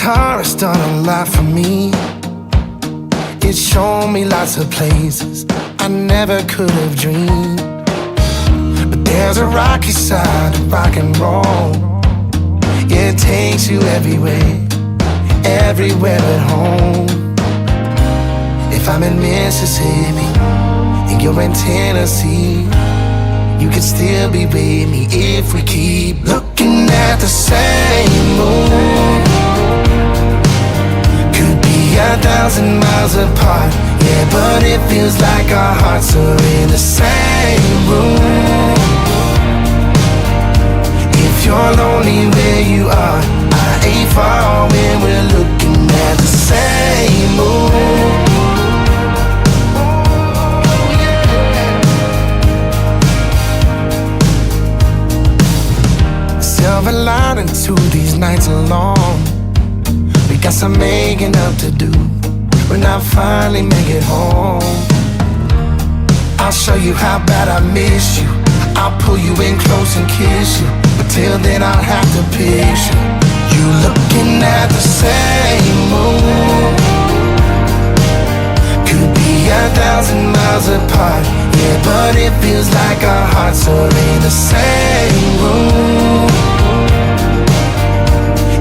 guitar has done a lot for me. It's shown me lots of places I never could have dreamed. But there's a rocky side of rock and roll. It takes you everywhere, everywhere at home. If I'm in Mississippi and you're in Tennessee, you can still be with me if we keep looking at the same moon. Could be 1,000 miles apart, yeah, but it feels like our hearts are in the same room. If you're lonely where you are, I ain't far when we're looking at the same moon. Silver lining to these nights alone. We got some making up to do when I finally make it home. I'll show you how bad I miss you. I'll pull you in close and kiss you, but till then I'll have to picture you looking at the same moon. Could be 1,000 miles apart, yeah, but it feels like our hearts are in the same room.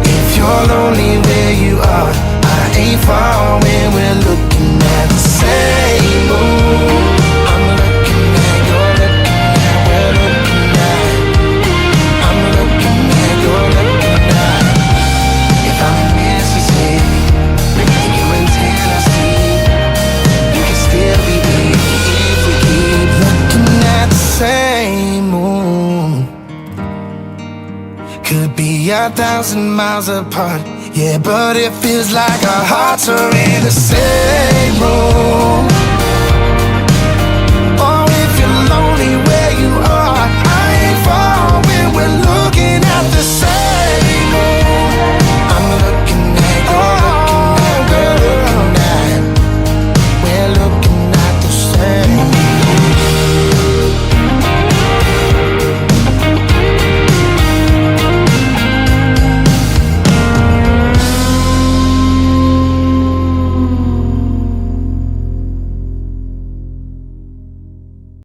If you're lonely where you are, I ain't far when we're looking at the same moon. I'm looking at, you're looking at, we're looking at. I'm looking at, you're looking at. If I'm in Mississippi and you're in Tennessee, you can still be with me if we keep looking at the same moon. Could be 1,000 miles apart, yeah, but it feels like our hearts are in the same room.